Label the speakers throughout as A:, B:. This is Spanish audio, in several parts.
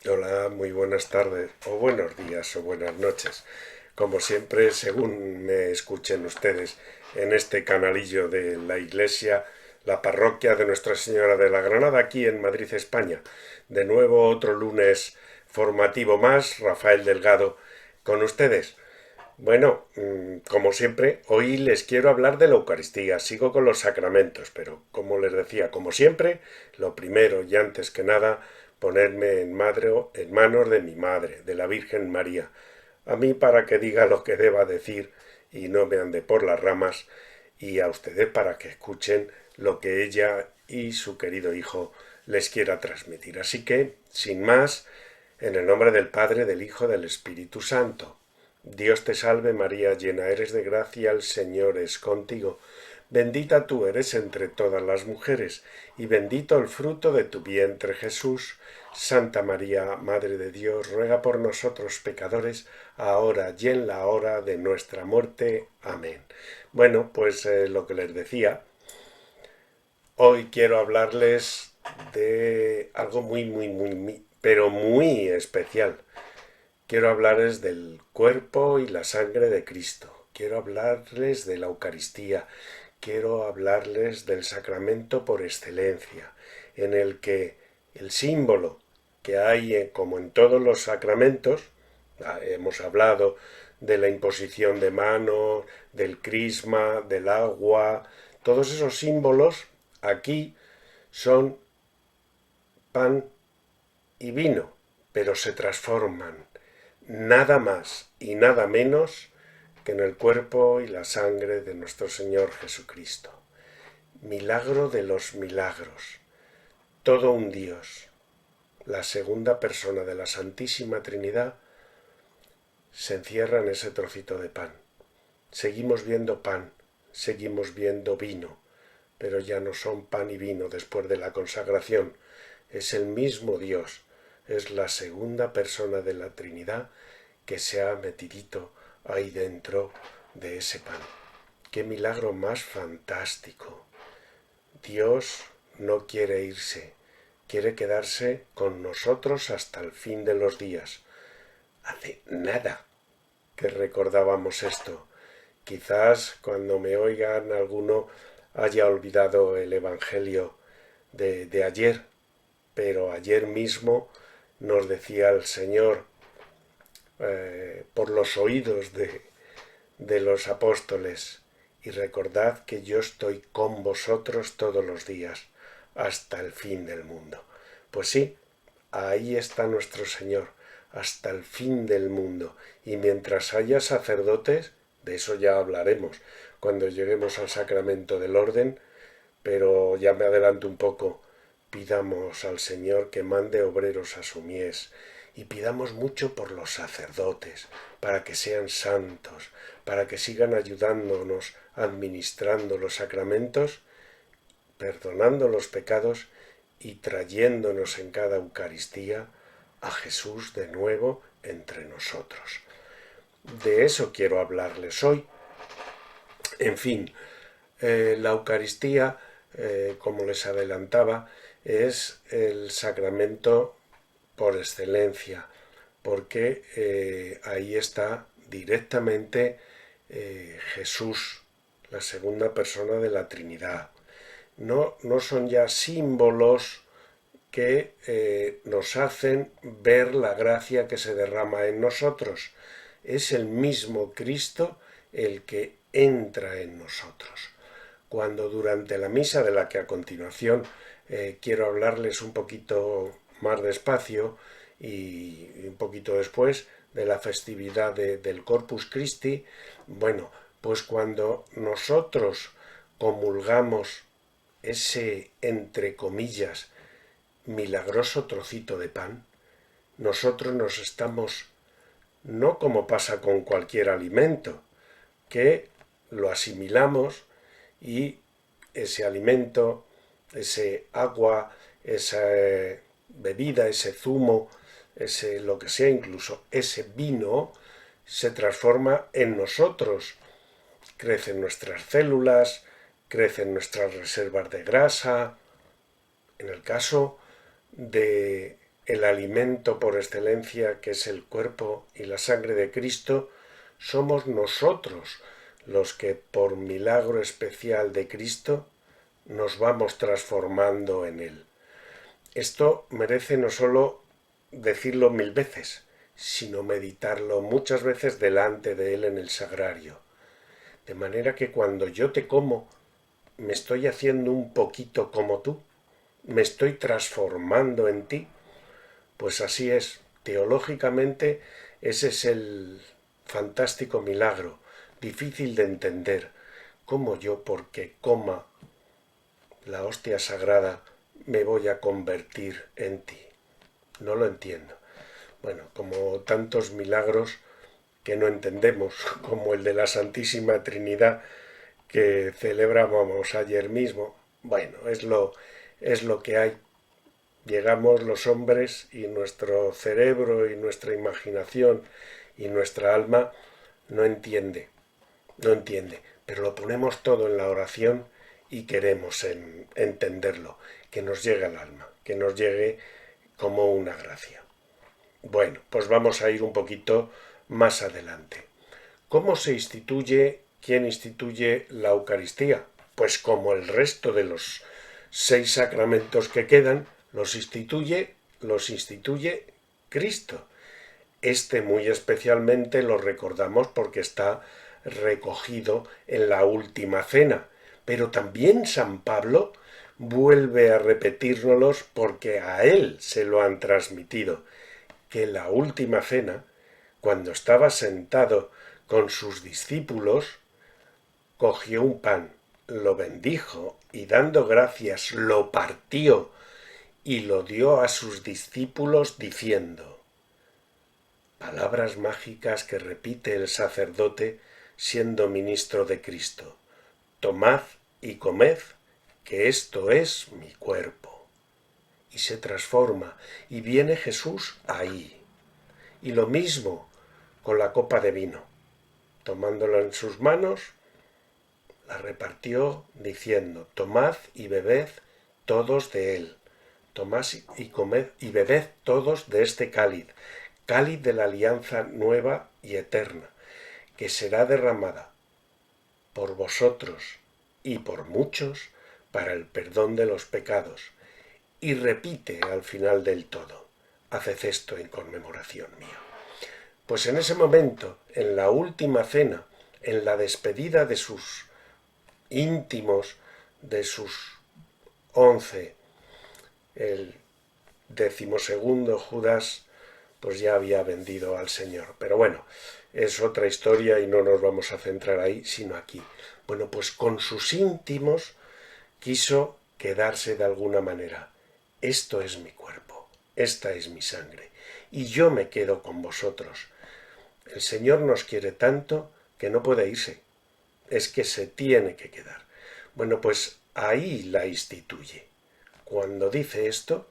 A: Hola, muy buenas tardes, o buenos días, o buenas noches. Como siempre, según me escuchen ustedes en este canalillo de la iglesia, la parroquia de Nuestra Señora de la Granada, aquí en Madrid, España. De nuevo, otro lunes formativo más, Rafael Delgado, con ustedes. Bueno, como siempre, hoy les quiero hablar de la Eucaristía. Sigo con los sacramentos, pero como les decía, como siempre, lo primero y antes que nada, ponerme en manos de mi madre, de la Virgen María, a mí para que diga lo que deba decir y no me ande por las ramas, y a ustedes para que escuchen lo que ella y su querido hijo les quiera transmitir. Así que, sin más, en el nombre del Padre, del Hijo, del Espíritu Santo. Dios te salve María, llena eres de gracia, el Señor es contigo. Bendita tú eres entre todas las mujeres, y bendito el fruto de tu vientre Jesús. Santa María, Madre de Dios, ruega por nosotros pecadores, ahora y en la hora de nuestra muerte. Amén. Bueno, pues lo que les decía, hoy quiero hablarles de algo pero muy especial. Quiero hablarles del cuerpo y la sangre de Cristo. Quiero hablarles de la Eucaristía. Quiero hablarles del sacramento por excelencia, en el que el símbolo que hay, como en todos los sacramentos, hemos hablado de la imposición de manos, del crisma, del agua, todos esos símbolos aquí son pan y vino, pero se transforman nada más y nada menos que en el cuerpo y la sangre de nuestro Señor Jesucristo. Milagro de los milagros. Todo un Dios, la segunda persona de la Santísima Trinidad, se encierra en ese trocito de pan. Seguimos viendo pan, seguimos viendo vino, pero ya no son pan y vino después de la consagración. Es el mismo Dios, es la segunda persona de la Trinidad que se ha metidito ahí dentro de ese pan. ¡Qué milagro más fantástico! Dios no quiere irse, quiere quedarse con nosotros hasta el fin de los días. Hace nada que recordábamos esto. Quizás cuando me oigan alguno haya olvidado el Evangelio de ayer, pero ayer mismo nos decía el Señor por los oídos de los apóstoles, y recordad que yo estoy con vosotros todos los días, hasta el fin del mundo. Pues sí, ahí está nuestro Señor, hasta el fin del mundo, y mientras haya sacerdotes, de eso ya hablaremos cuando lleguemos al sacramento del orden, pero ya me adelanto un poco. Pidamos al Señor que mande obreros a su mies, y pidamos mucho por los sacerdotes, para que sean santos, para que sigan ayudándonos, administrando los sacramentos, perdonando los pecados y trayéndonos en cada Eucaristía a Jesús de nuevo entre nosotros. De eso quiero hablarles hoy. En fin, la Eucaristía, como les adelantaba, es el sacramento por excelencia, porque ahí está directamente Jesús, la segunda persona de la Trinidad. No son ya símbolos que nos hacen ver la gracia que se derrama en nosotros. Es el mismo Cristo el que entra en nosotros. Cuando durante la misa, de la que a continuación quiero hablarles un poquito más despacio, y un poquito después de la festividad del Corpus Christi, bueno, pues cuando nosotros comulgamos ese, entre comillas, milagroso trocito de pan, nosotros nos estamos, no como pasa con cualquier alimento, que lo asimilamos y ese alimento, ese agua, esa bebida, ese zumo, ese lo que sea, incluso ese vino, se transforma en nosotros. Crecen nuestras células, crecen nuestras reservas de grasa. En el caso de el alimento por excelencia, que es el cuerpo y la sangre de Cristo, somos nosotros los que por milagro especial de Cristo nos vamos transformando en Él. Esto merece no solo decirlo 1000 veces, sino meditarlo muchas veces delante de Él en el sagrario. De manera que cuando yo te como, me estoy haciendo un poquito como tú, me estoy transformando en ti. Pues así es, teológicamente ese es el fantástico milagro, difícil de entender, cómo yo, porque coma la hostia sagrada, me voy a convertir en ti. No lo entiendo. Bueno, como tantos milagros que no entendemos, como el de la Santísima Trinidad que celebrábamos ayer mismo, bueno, es lo que hay. Llegamos los hombres y nuestro cerebro y nuestra imaginación y nuestra alma no entiende, pero lo ponemos todo en la oración y queremos entenderlo, que nos llegue al alma, que nos llegue como una gracia. Bueno, pues vamos a ir un poquito más adelante. ¿Cómo se instituye, quién instituye la Eucaristía? Pues como el resto de los 6 sacramentos que quedan, los instituye Cristo. Este muy especialmente lo recordamos porque está recogido en la última cena, pero también San Pablo vuelve a repetírnoslos porque a él se lo han transmitido, que la última cena, cuando estaba sentado con sus discípulos, cogió un pan, lo bendijo y dando gracias lo partió y lo dio a sus discípulos diciendo, palabras mágicas que repite el sacerdote siendo ministro de Cristo, tomad y comed, que esto es mi cuerpo. Y se transforma y viene Jesús ahí. Y lo mismo con la copa de vino. Tomándola en sus manos, la repartió diciendo, tomad y bebed todos de él. Tomad y comed y bebed todos de este cáliz, cáliz de la alianza nueva y eterna, que será derramada por vosotros y por muchos para el perdón de los pecados. Y repite al final del todo, haced esto en conmemoración mía. Pues en ese momento, en la última cena, en la despedida de sus íntimos, de sus 11, el 12º Judas, pues ya había vendido al Señor. Pero bueno, es otra historia y no nos vamos a centrar ahí, sino aquí. Bueno, pues con sus íntimos quiso quedarse de alguna manera. Esto es mi cuerpo, esta es mi sangre, y yo me quedo con vosotros. El Señor nos quiere tanto que no puede irse, es que se tiene que quedar. Bueno, pues ahí la instituye. Cuando dice esto,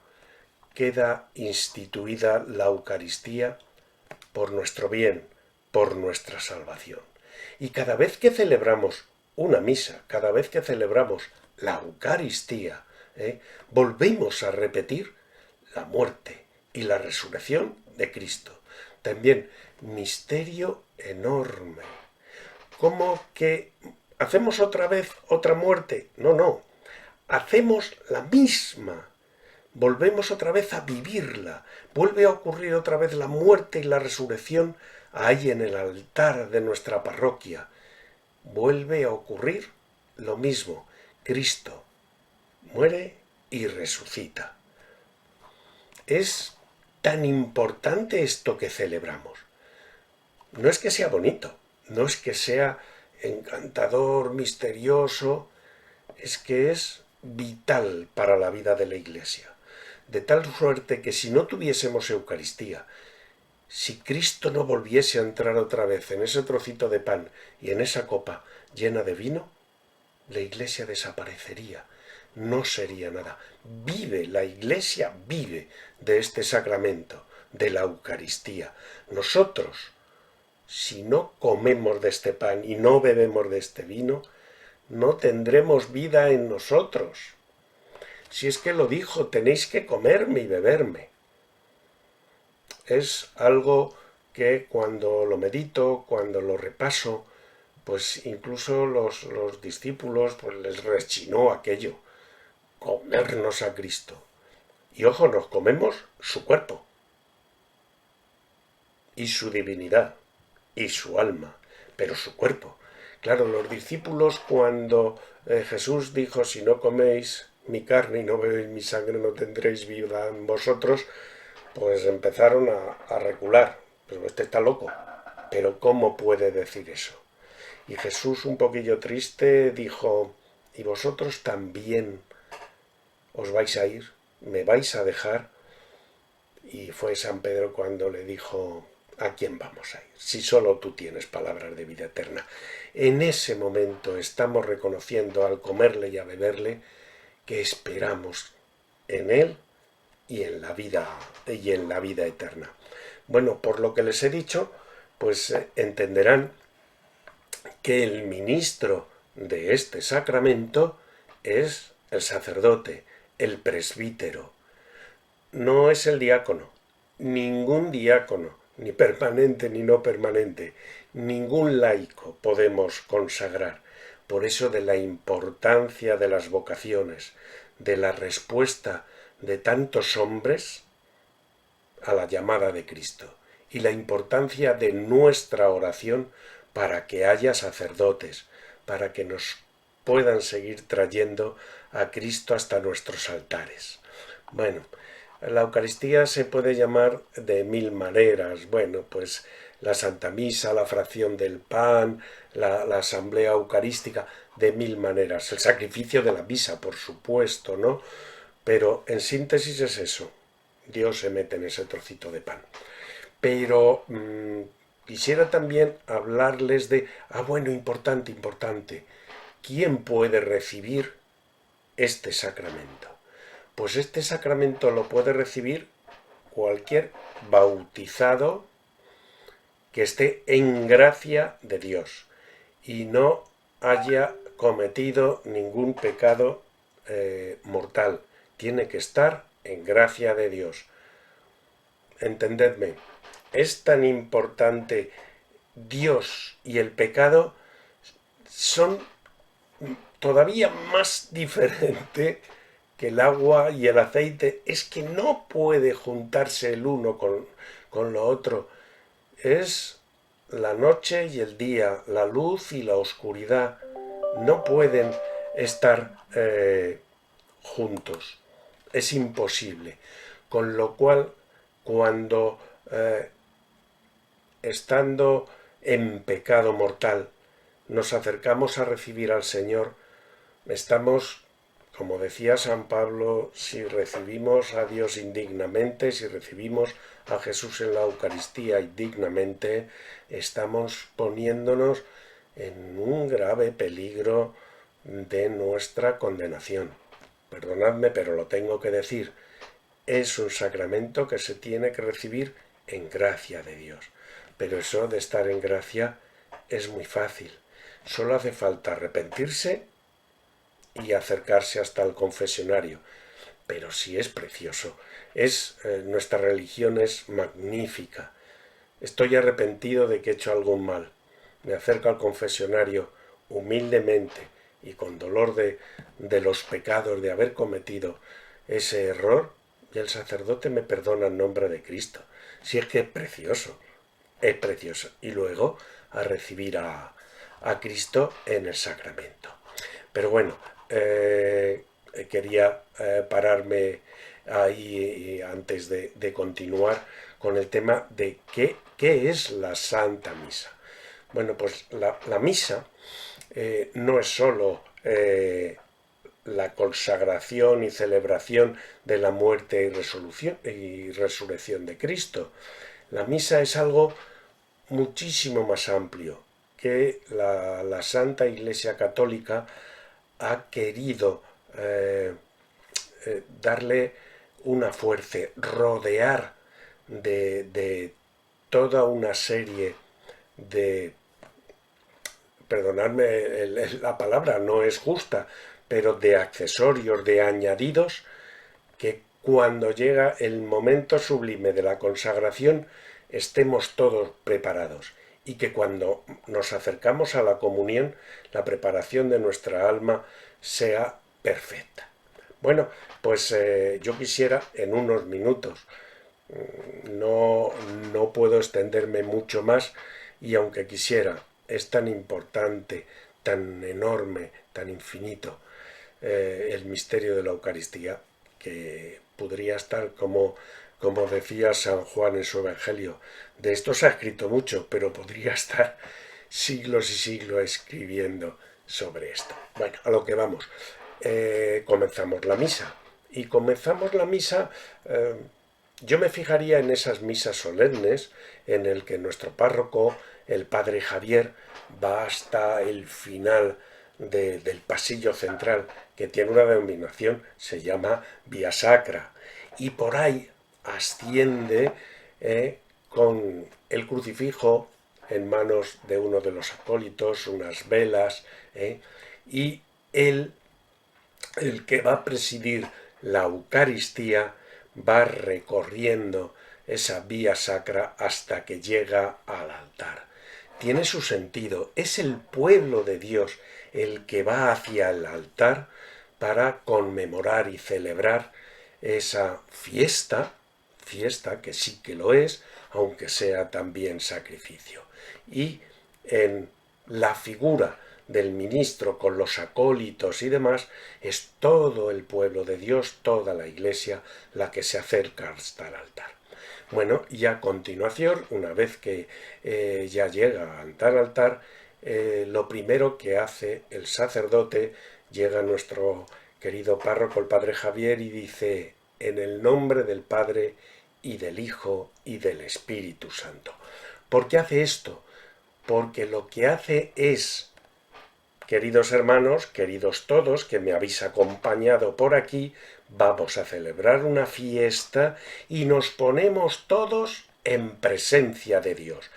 A: queda instituida la Eucaristía por nuestro bien, por nuestra salvación. Y cada vez que celebramos una misa, cada vez que celebramos la Eucaristía, volvemos a repetir la muerte y la resurrección de Cristo. También misterio enorme. ¿Cómo que hacemos otra vez otra muerte? No. Hacemos la misma. Volvemos otra vez a vivirla. Vuelve a ocurrir otra vez la muerte y la resurrección ahí en el altar de nuestra parroquia. Vuelve a ocurrir lo mismo. Cristo muere y resucita. Es tan importante esto que celebramos. No es que sea bonito, no es que sea encantador, misterioso, es que es vital para la vida de la Iglesia. De tal suerte que si no tuviésemos Eucaristía, si Cristo no volviese a entrar otra vez en ese trocito de pan y en esa copa llena de vino, la Iglesia desaparecería, no sería nada. La Iglesia vive de este sacramento, de la Eucaristía. Nosotros, si no comemos de este pan y no bebemos de este vino, no tendremos vida en nosotros. Si es que lo dijo, tenéis que comerme y beberme. es algo que cuando lo medito, cuando lo repaso, pues incluso los discípulos pues les rechinó aquello, comernos a Cristo. Y ojo, nos comemos su cuerpo y su divinidad y su alma, pero su cuerpo. Claro, los discípulos cuando Jesús dijo, si no coméis mi carne y no bebéis mi sangre no tendréis vida en vosotros, pues empezaron a recular. Pero este está loco. Pero ¿cómo puede decir eso? Y Jesús, un poquillo triste, dijo, ¿y vosotros también os vais a ir? ¿Me vais a dejar? Y fue San Pedro cuando le dijo, ¿a quién vamos a ir? Si solo tú tienes palabras de vida eterna. En ese momento estamos reconociendo al comerle y a beberle que esperamos en él y en la vida eterna. Bueno, por lo que les he dicho, pues entenderán que el ministro de este sacramento es el sacerdote, el presbítero. No es el diácono, ningún diácono, ni permanente ni no permanente, ningún laico podemos consagrar. Por eso de la importancia de las vocaciones, de la respuesta de tantos hombres a la llamada de Cristo y la importancia de nuestra oración para que haya sacerdotes, para que nos puedan seguir trayendo a Cristo hasta nuestros altares. Bueno, la Eucaristía se puede llamar de mil maneras. Bueno, pues la Santa Misa, la fracción del pan, la asamblea eucarística, de mil maneras. El sacrificio de la misa, por supuesto, ¿no? Pero en síntesis es eso. Dios se mete en ese trocito de pan. Pero quisiera también hablarles de, bueno, importante, ¿quién puede recibir este sacramento? Pues este sacramento lo puede recibir cualquier bautizado que esté en gracia de Dios y no haya cometido ningún pecado mortal. Tiene que estar en gracia de Dios. Entendedme, es tan importante Dios y el pecado son todavía más diferentes que el agua y el aceite. Es que no puede juntarse el uno con lo otro. Es la noche y el día, la luz y la oscuridad. No pueden estar juntos. Es imposible. Con lo cual, cuando estando en pecado mortal nos acercamos a recibir al Señor, estamos, como decía San Pablo, si recibimos a Dios indignamente, si recibimos a Jesús en la Eucaristía indignamente, estamos poniéndonos en un grave peligro de nuestra condenación. Perdonadme, pero lo tengo que decir. Es un sacramento que se tiene que recibir en gracia de Dios. Pero eso de estar en gracia es muy fácil. Solo hace falta arrepentirse y acercarse hasta el confesionario. Pero sí es precioso. Nuestra religión es magnífica. Estoy arrepentido de que he hecho algún mal. Me acerco al confesionario humildemente y con dolor de los pecados de haber cometido ese error, y el sacerdote me perdona en nombre de Cristo. Si es que es precioso. Y luego a recibir a Cristo en el sacramento. Pero bueno, quería pararme ahí antes de continuar con el tema de qué es la Santa Misa. Bueno, pues la misa no es solo la consagración y celebración de la muerte y resurrección de Cristo. La misa es algo muchísimo más amplio que la Santa Iglesia Católica ha querido darle una fuerza, rodear de toda una serie de, perdonadme la palabra, no es justa, pero de accesorios, de añadidos que cuando llega el momento sublime de la consagración, estemos todos preparados y que cuando nos acercamos a la comunión, la preparación de nuestra alma sea perfecta. Bueno, pues yo quisiera en unos minutos, no puedo extenderme mucho más, y aunque quisiera, es tan importante, tan enorme, tan infinito el misterio de la Eucaristía, que podría estar como decía San Juan en su Evangelio. De esto se ha escrito mucho, pero podría estar siglos y siglos escribiendo sobre esto. Bueno, a lo que vamos. Comenzamos la misa. Y comenzamos la misa, yo me fijaría en esas misas solemnes en el que nuestro párroco, el padre Javier, va hasta el final del pasillo central, que tiene una denominación, se llama Vía Sacra, y por ahí asciende con el crucifijo en manos de uno de los acólitos, unas velas, y él, el que va a presidir la Eucaristía, va recorriendo esa vía sacra hasta que llega al altar. Tiene su sentido, es el pueblo de Dios el que va hacia el altar para conmemorar y celebrar esa fiesta que sí que lo es, aunque sea también sacrificio. Y en la figura del ministro con los acólitos y demás, es todo el pueblo de Dios, toda la Iglesia, la que se acerca hasta el altar. Bueno, y a continuación, una vez que ya llega al altar, lo primero que hace el sacerdote, llega nuestro querido párroco, el padre Javier, y dice: en el nombre del Padre, y del Hijo, y del Espíritu Santo. ¿Por qué hace esto? Porque lo que hace es, queridos hermanos, queridos todos, que me habéis acompañado por aquí, vamos a celebrar una fiesta y nos ponemos todos en presencia de Dios,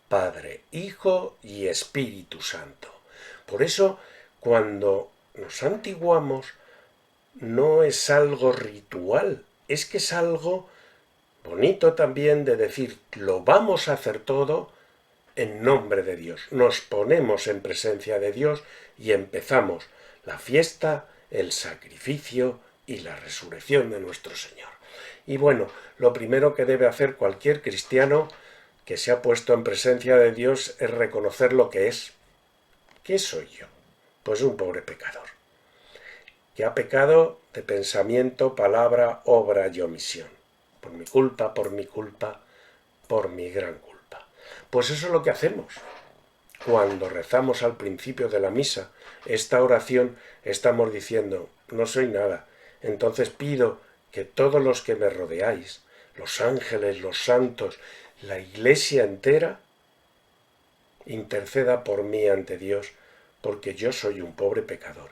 A: Padre, Hijo y Espíritu Santo. Por eso, cuando nos santiguamos, no es algo ritual, es que es algo bonito también de decir, lo vamos a hacer todo en nombre de Dios. Nos ponemos en presencia de Dios y empezamos la fiesta, el sacrificio y la resurrección de nuestro Señor. Y bueno, lo primero que debe hacer cualquier cristiano que se ha puesto en presencia de Dios es reconocer lo que es. ¿Qué soy yo? Pues un pobre pecador, que ha pecado de pensamiento, palabra, obra y omisión. Por mi culpa, por mi culpa, por mi gran culpa. Pues eso es lo que hacemos. Cuando rezamos al principio de la misa esta oración, estamos diciendo: no soy nada, entonces pido que todos los que me rodeáis, los ángeles, los santos, la Iglesia entera, interceda por mí ante Dios, porque yo soy un pobre pecador.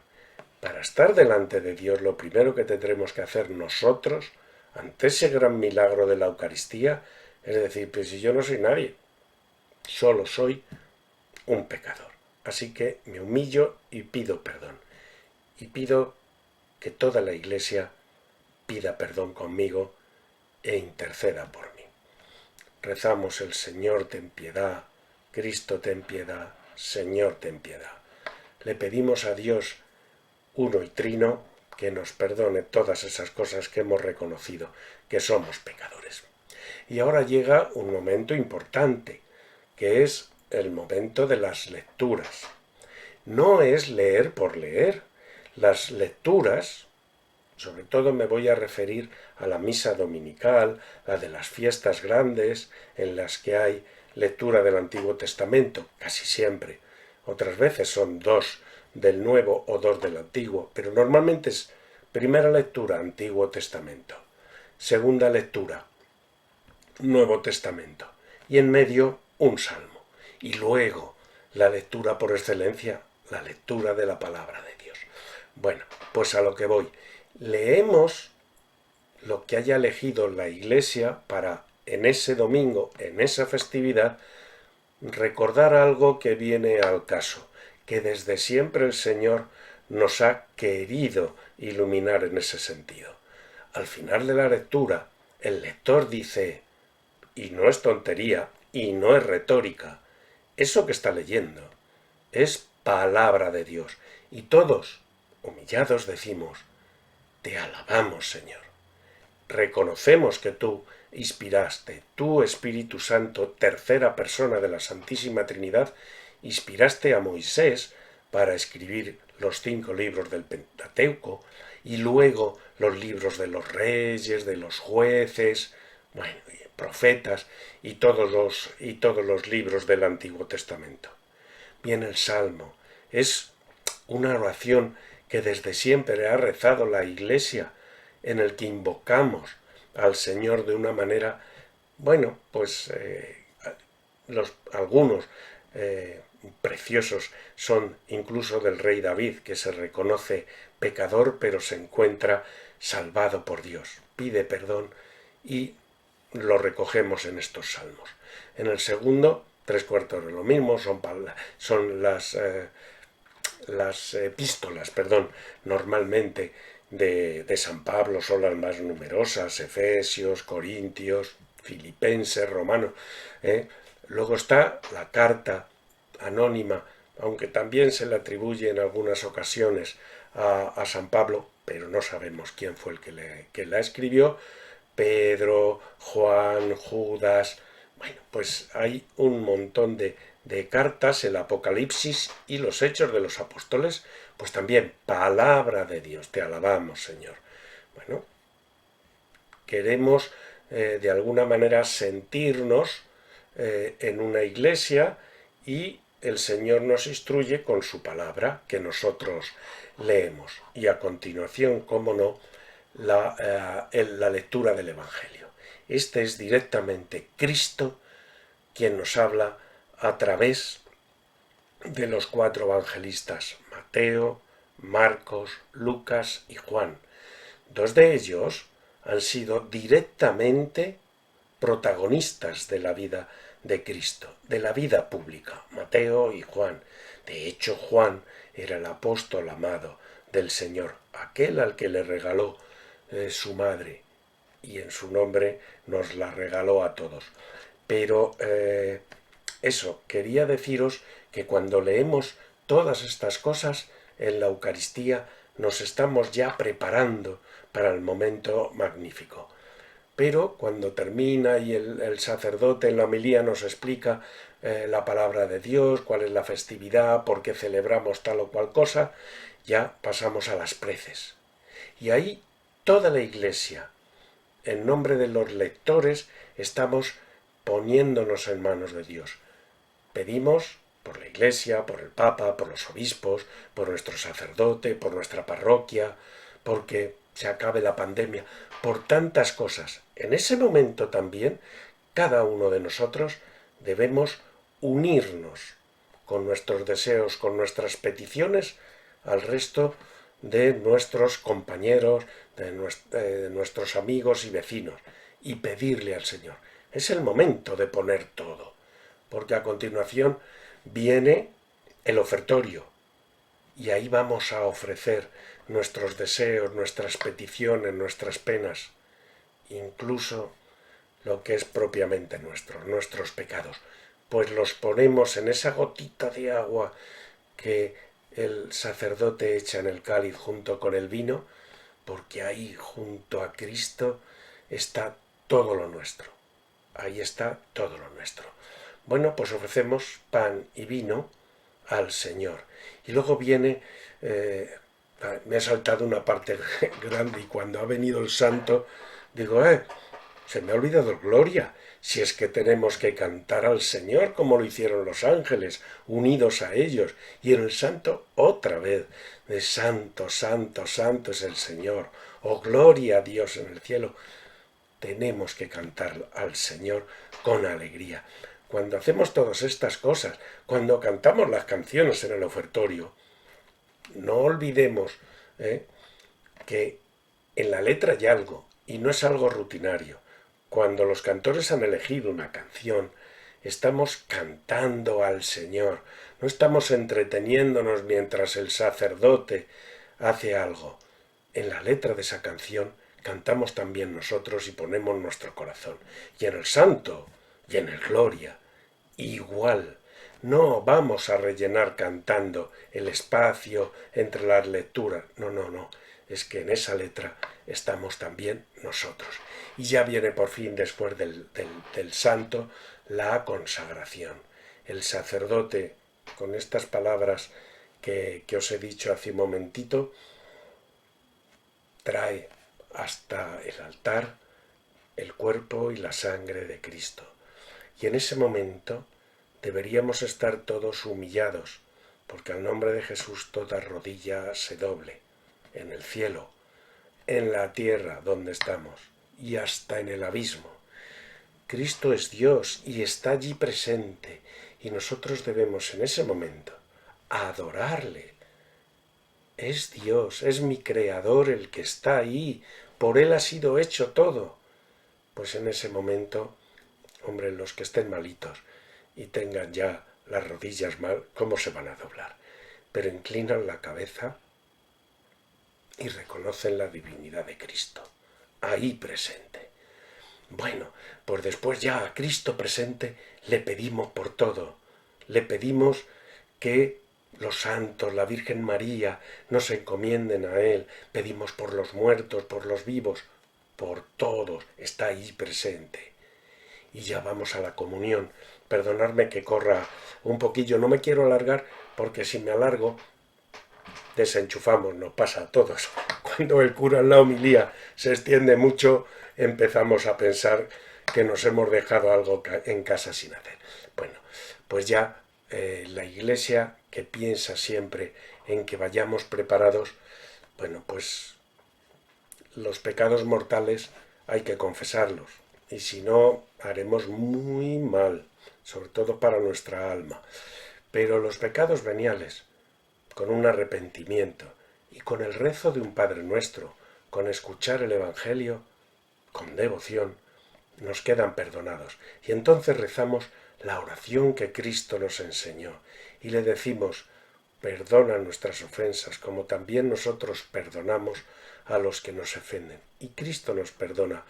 A: Para estar delante de Dios, lo primero que tendremos que hacer nosotros, ante ese gran milagro de la Eucaristía, es decir, pues si yo no soy nadie, solo soy un pecador. Así que me humillo y pido perdón. Y pido que toda la Iglesia pida perdón conmigo e interceda por mí. Rezamos el Señor ten piedad, Cristo ten piedad, Señor ten piedad. Le pedimos a Dios uno y trino que nos perdone todas esas cosas que hemos reconocido, que somos pecadores. Y ahora llega un momento importante, que es el momento de las lecturas. No es leer por leer. Las lecturas, sobre todo me voy a referir a la misa dominical, la de las fiestas grandes, en las que hay lectura del Antiguo Testamento, casi siempre. Otras veces son 2 del Nuevo o 2 del Antiguo, pero normalmente es primera lectura, Antiguo Testamento, segunda lectura, Nuevo Testamento, y en medio un salmo. Y luego la lectura por excelencia, la lectura de la palabra de Dios. Bueno, pues a lo que voy. Leemos lo que haya elegido la Iglesia para en ese domingo, en esa festividad, recordar algo que viene al caso, que desde siempre el Señor nos ha querido iluminar en ese sentido. al final de la lectura, el lector dice, y no es tontería, y no es retórica, eso que está leyendo es palabra de Dios. Y todos, humillados, decimos, te alabamos, Señor. Reconocemos que tú inspiraste, tú Espíritu Santo, tercera persona de la Santísima Trinidad, inspiraste a Moisés para escribir los 5 libros del Pentateuco y luego los libros de los reyes, de los jueces, bueno, profetas y todos los libros del Antiguo Testamento. Bien, el Salmo es una oración que desde siempre ha rezado la Iglesia, en el que invocamos al Señor de una manera, bueno, pues algunos preciosos son incluso del rey David, que se reconoce pecador pero se encuentra salvado por Dios, pide perdón y lo recogemos en estos salmos. En el segundo, 3/4 de lo mismo, son las epístolas, normalmente de San Pablo son las más numerosas, Efesios, Corintios, Filipenses, Romanos. Luego está la carta anónima, aunque también se le atribuye en algunas ocasiones a San Pablo, pero no sabemos quién fue el que la escribió, Pedro, Juan, Judas. Bueno, pues hay un montón de cartas, el Apocalipsis y los Hechos de los Apóstoles, pues también palabra de Dios, te alabamos, Señor. Bueno, queremos de alguna manera sentirnos en una iglesia y el Señor nos instruye con su palabra que nosotros leemos. Y a continuación, cómo no, la lectura del Evangelio. Este es directamente Cristo quien nos habla a través de los 4 evangelistas, Mateo, Marcos, Lucas y Juan. 2 de ellos han sido directamente protagonistas de la vida de Cristo, de la vida pública, Mateo y Juan. De hecho, Juan era el apóstol amado del Señor, aquel al que le regaló su madre, y en su nombre nos la regaló a todos. Pero eso, quería deciros que cuando leemos todas estas cosas en la Eucaristía nos estamos ya preparando para el momento magnífico. Pero cuando termina y el sacerdote en la homilía nos explica la palabra de Dios, cuál es la festividad, por qué celebramos tal o cual cosa, ya pasamos a las preces. Y ahí toda la Iglesia, en nombre de los lectores, estamos poniéndonos en manos de Dios. Pedimos por la Iglesia, por el Papa, por los obispos, por nuestro sacerdote, por nuestra parroquia, porque se acabe la pandemia, por tantas cosas. En ese momento también, cada uno de nosotros debemos unirnos con nuestros deseos, con nuestras peticiones al resto de nuestros compañeros, de nuestros amigos y vecinos, y pedirle al Señor. Es el momento de poner todo, porque a continuación viene el ofertorio, y ahí vamos a ofrecer nuestros deseos, nuestras peticiones, nuestras penas, incluso lo que es propiamente nuestro, nuestros pecados, pues los ponemos en esa gotita de agua que el sacerdote echa en el cáliz junto con el vino, porque ahí junto a Cristo está todo lo nuestro. Ahí está todo lo nuestro. Bueno, pues ofrecemos pan y vino al Señor. Y luego viene, me ha saltado una parte grande, y cuando ha venido el santo, digo, se me ha olvidado el Gloria, si es que tenemos que cantar al Señor como lo hicieron los ángeles, unidos a ellos, y en el santo otra vez, de santo, santo, santo es el Señor, oh gloria a Dios en el cielo. Tenemos que cantar al Señor con alegría. Cuando hacemos todas estas cosas, cuando cantamos las canciones en el ofertorio, no olvidemos que en la letra hay algo, y no es algo rutinario. Cuando los cantores han elegido una canción, estamos cantando al Señor, no estamos entreteniéndonos mientras el sacerdote hace algo. En la letra de esa canción cantamos también nosotros y ponemos nuestro corazón. Y en el santo y en el gloria, igual. No vamos a rellenar cantando el espacio entre las lecturas. No, no, no. Es que en esa letra estamos también nosotros. Y ya viene por fin, después del santo, la consagración. El sacerdote, con estas palabras que os he dicho hace un momentito, trae hasta el altar el cuerpo y la sangre de Cristo. Y en ese momento deberíamos estar todos humillados, porque al nombre de Jesús toda rodilla se doble, en el cielo, en la tierra donde estamos, y hasta en el abismo. Cristo es Dios y está allí presente, y nosotros debemos en ese momento adorarle. Es Dios, es mi Creador el que está ahí, por Él ha sido hecho todo. Pues en ese momento, hombre, los que estén malitos y tengan ya las rodillas mal, ¿cómo se van a doblar? Pero inclinan la cabeza y reconocen la divinidad de Cristo, ahí presente. Bueno, pues después ya a Cristo presente le pedimos por todo. Le pedimos que los santos, la Virgen María, nos encomienden a Él. Pedimos por los muertos, por los vivos, por todos. Está ahí presente. Y ya vamos a la comunión. Perdonadme que corra un poquillo. No me quiero alargar porque si me alargo desenchufamos, nos pasa a todos. Cuando el cura en la homilía se extiende mucho, empezamos a pensar que nos hemos dejado algo en casa sin hacer. Bueno, pues ya la Iglesia, que piensa siempre en que vayamos preparados, bueno, pues los pecados mortales hay que confesarlos, y si no, haremos muy mal, sobre todo para nuestra alma. Pero los pecados veniales, con un arrepentimiento y con el rezo de un Padre Nuestro, con escuchar el Evangelio, con devoción, nos quedan perdonados. Y entonces rezamos la oración que Cristo nos enseñó y le decimos: perdona nuestras ofensas, como también nosotros perdonamos a los que nos ofenden. Y Cristo nos perdona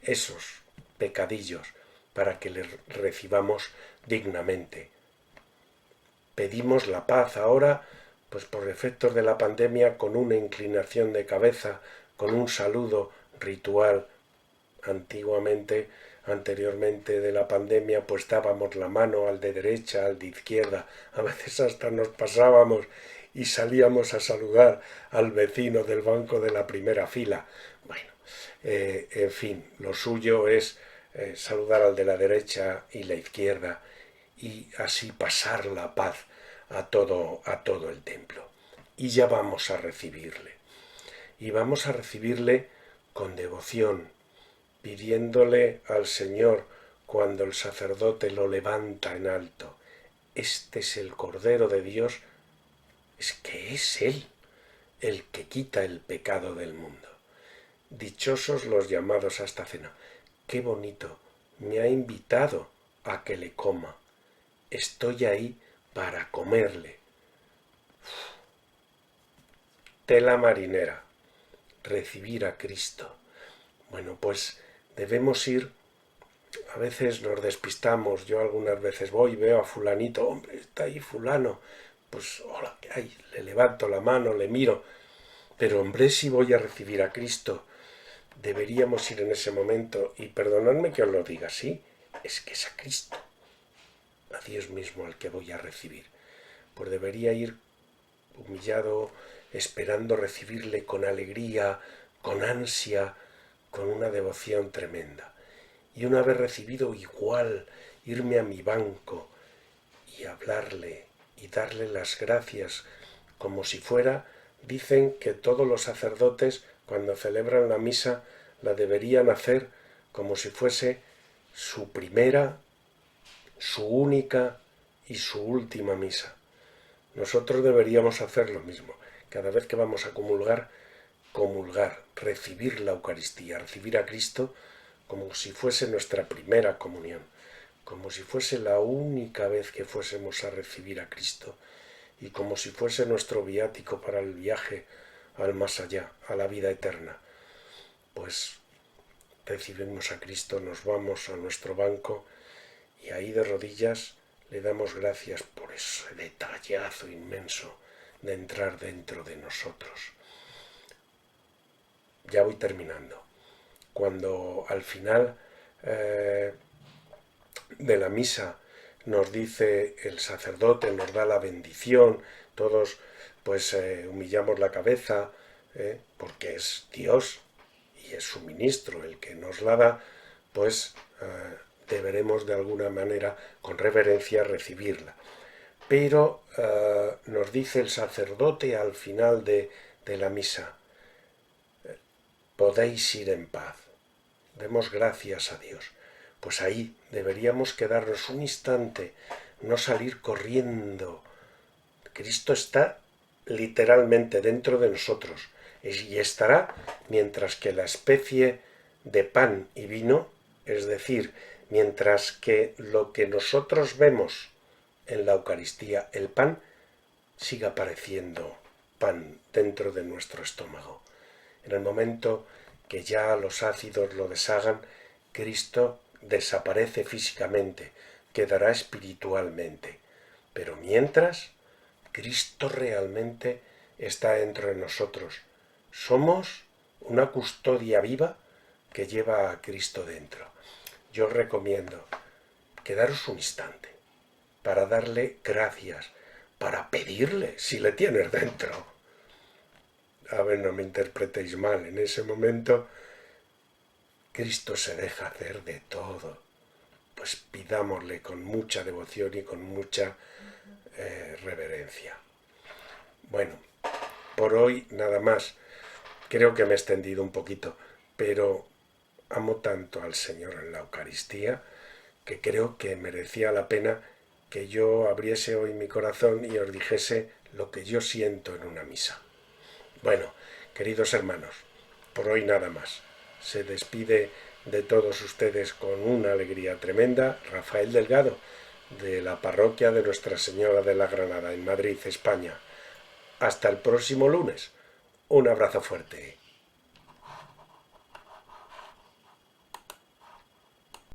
A: esos pecadillos para que le recibamos dignamente. Pedimos la paz ahora, pues por efectos de la pandemia, con una inclinación de cabeza, con un saludo ritual. Anteriormente de la pandemia, pues dábamos la mano al de derecha, al de izquierda, a veces hasta nos pasábamos y salíamos a saludar al vecino del banco de la primera fila. Bueno, en fin, lo suyo es saludar al de la derecha y la izquierda y así pasar la paz a todo el templo. Y ya vamos a recibirle. Y vamos a recibirle con devoción, pidiéndole al Señor, cuando el sacerdote lo levanta en alto: este es el Cordero de Dios, es que es Él el que quita el pecado del mundo. Dichosos los llamados a esta cena. Qué bonito, me ha invitado a que le coma. Estoy ahí para comerle. Tela marinera, recibir a Cristo. Bueno, pues debemos ir. A veces nos despistamos. Yo algunas veces voy y veo a fulanito: hombre, está ahí fulano, pues hola, ¿qué hay? Le levanto la mano, le miro. Pero hombre, si voy a recibir a Cristo, deberíamos ir en ese momento, y perdonadme que os lo diga así, es que es a Cristo, a Dios mismo al que voy a recibir. Pues debería ir humillado, esperando recibirle con alegría, con ansia, con una devoción tremenda. Y una vez recibido, igual, irme a mi banco y hablarle y darle las gracias, como si fuera. Dicen que todos los sacerdotes, cuando celebran la misa, la deberían hacer como si fuese su primera, su única y su última misa. Nosotros deberíamos hacer lo mismo. Cada vez que vamos a comulgar, recibir la Eucaristía, recibir a Cristo como si fuese nuestra primera comunión, como si fuese la única vez que fuésemos a recibir a Cristo, y como si fuese nuestro viático para el viaje al más allá, a la vida eterna. pues recibimos a Cristo, nos vamos a nuestro banco y ahí de rodillas le damos gracias por ese detallazo inmenso de entrar dentro de nosotros. Ya voy terminando. Cuando al final de la misa nos dice el sacerdote, nos da la bendición, todos pues humillamos la cabeza, porque es Dios y es su ministro el que nos la da, pues deberemos de alguna manera con reverencia recibirla. Pero nos dice el sacerdote al final de la misa, podéis ir en paz, demos gracias a Dios. Pues ahí deberíamos quedarnos un instante, no salir corriendo. Cristo está literalmente dentro de nosotros y estará mientras que la especie de pan y vino, es decir, mientras que lo que nosotros vemos en la Eucaristía, el pan, siga pareciendo pan dentro de nuestro estómago. En el momento que ya los ácidos lo deshagan, Cristo desaparece físicamente, quedará espiritualmente. Pero mientras, Cristo realmente está dentro de nosotros. Somos una custodia viva que lleva a Cristo dentro. Yo os recomiendo quedaros un instante para darle gracias, para pedirle si le tienes dentro. A ver, no me interpretéis mal, en ese momento Cristo se deja hacer de todo. Pues pidámosle con mucha devoción y con mucha reverencia. Bueno, por hoy nada más. Creo que me he extendido un poquito, pero amo tanto al Señor en la Eucaristía que creo que merecía la pena que yo abriese hoy mi corazón y os dijese lo que yo siento en una misa. Bueno, queridos hermanos, por hoy nada más. Se despide de todos ustedes con una alegría tremenda Rafael Delgado, de la parroquia de Nuestra Señora de la Granada, en Madrid, España. Hasta el próximo lunes. Un abrazo fuerte.